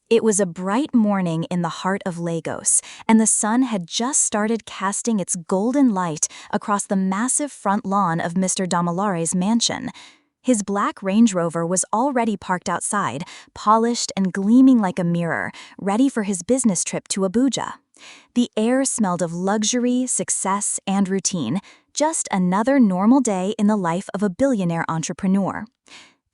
It was a bright morning in the heart of Lagos, and the sun had just started casting its golden light across the massive front lawn of Mr. Damilare's mansion. His black Range Rover was already parked outside, polished and gleaming like a mirror, ready for his business trip to Abuja. The air smelled of luxury, success, and routine, just another normal day in the life of a billionaire entrepreneur.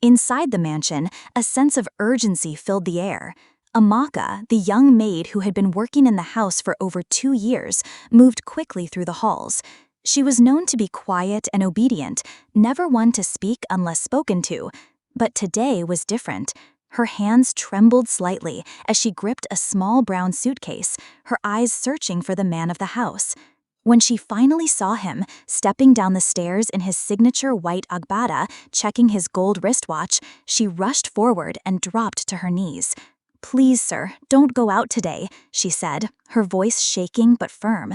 Inside the mansion, a sense of urgency filled the air. Amaka, the young maid who had been working in the house for over 2 years, moved quickly through the halls. She was known to be quiet and obedient, never one to speak unless spoken to. But today was different. Her hands trembled slightly as she gripped a small brown suitcase, her eyes searching for the man of the house. When she finally saw him, stepping down the stairs in his signature white agbada, checking his gold wristwatch, she rushed forward and dropped to her knees. "Please, sir, don't go out today," she said, her voice shaking but firm.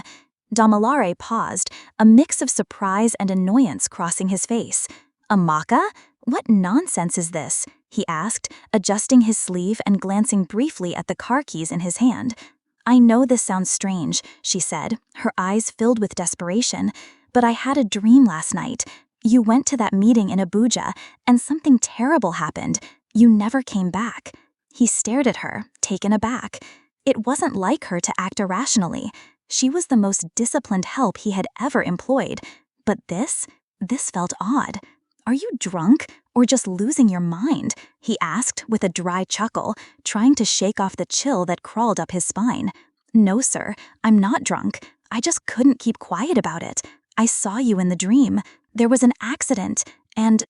Damilare paused, a mix of surprise and annoyance crossing his face. "Amaka? What nonsense is this?" he asked, adjusting his sleeve and glancing briefly at the car keys in his hand. "I know this sounds strange," she said, her eyes filled with desperation, "but I had a dream last night. You went to that meeting in Abuja, and something terrible happened. You never came back." He stared at her, taken aback. It wasn't like her to act irrationally. She was the most disciplined help he had ever employed. But this felt odd. "Are you drunk, or just losing your mind?" he asked with a dry chuckle, trying to shake off the chill that crawled up his spine. "No, sir, I'm not drunk. I just couldn't keep quiet about it. I saw you in the dream. There was an accident, and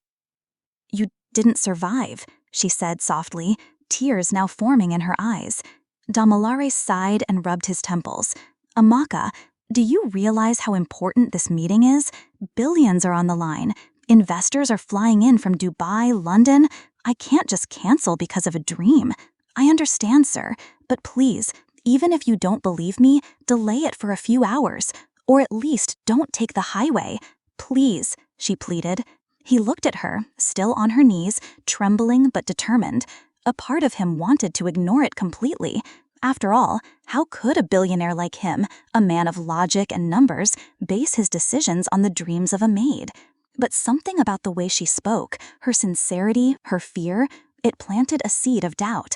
you didn't survive," she said softly, tears now forming in her eyes. Damilare sighed and rubbed his temples. "Amaka, do you realize how important this meeting is? Billions are on the line. Investors are flying in from Dubai, London. I can't just cancel because of a dream. I understand, sir, but please, even if you don't believe me, delay it for a few hours. Or at least don't take the highway. Please," she pleaded. He looked at her, still on her knees, trembling but determined. A part of him wanted to ignore it completely. After all, how could a billionaire like him, a man of logic and numbers, base his decisions on the dreams of a maid? But something about the way she spoke, her sincerity, her fear, it planted a seed of doubt.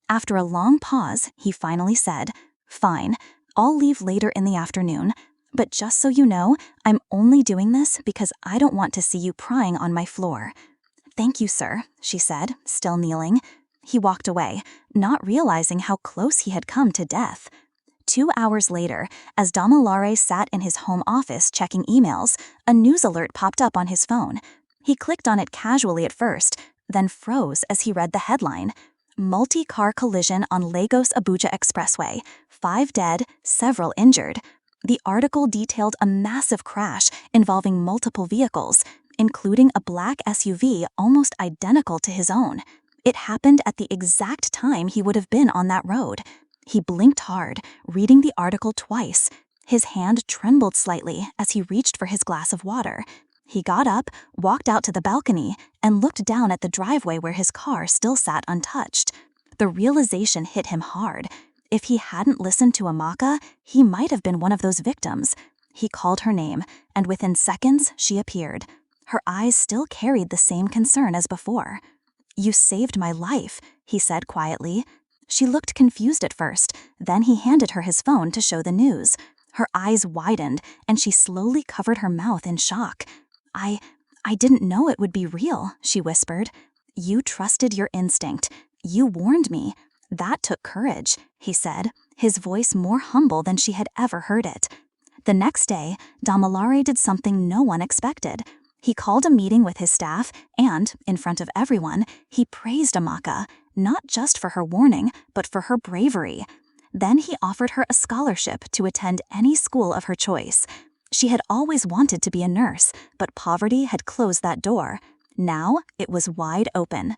After a long pause, he finally said, "Fine, I'll leave later in the afternoon. But just so you know, I'm only doing this because I don't want to see you prying on my floor." "Thank you, sir," she said, still kneeling. He walked away, not realizing how close he had come to death. 2 hours later, as Damilare sat in his home office checking emails, a news alert popped up on his phone. He clicked on it casually at first, then froze as he read the headline: "Multi-car collision on Lagos-Abuja Expressway. 5 dead, several injured." The article detailed a massive crash involving multiple vehicles, including a black SUV almost identical to his own. It happened at the exact time he would have been on that road. He blinked hard, reading the article twice. His hand trembled slightly as he reached for his glass of water. He got up, walked out to the balcony, and looked down at the driveway where his car still sat untouched. The realization hit him hard. If he hadn't listened to Amaka, he might have been one of those victims. He called her name, and within seconds, she appeared. Her eyes still carried the same concern as before. "You saved my life," he said quietly. She looked confused at first, then he handed her his phone to show the news. Her eyes widened, and she slowly covered her mouth in shock. I didn't know it would be real," she whispered. "You trusted your instinct. You warned me. That took courage," he said, his voice more humble than she had ever heard it. The next day, Damilare did something no one expected. He called a meeting with his staff and, in front of everyone, he praised Amaka, not just for her warning, but for her bravery. Then he offered her a scholarship to attend any school of her choice. She had always wanted to be a nurse, but poverty had closed that door. Now it was wide open.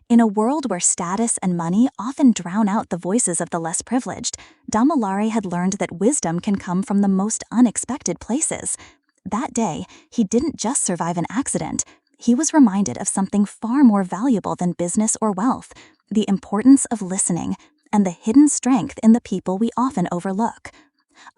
In a world where status and money often drown out the voices of the less privileged, Damilare had learned that wisdom can come from the most unexpected places. That day, he didn't just survive an accident. He was reminded of something far more valuable than business or wealth: the importance of listening, and the hidden strength in the people we often overlook.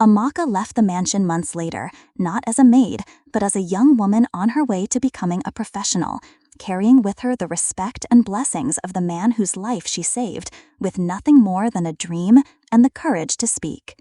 Amaka left the mansion months later, not as a maid, but as a young woman on her way to becoming a professional, carrying with her the respect and blessings of the man whose life she saved, with nothing more than a dream and the courage to speak.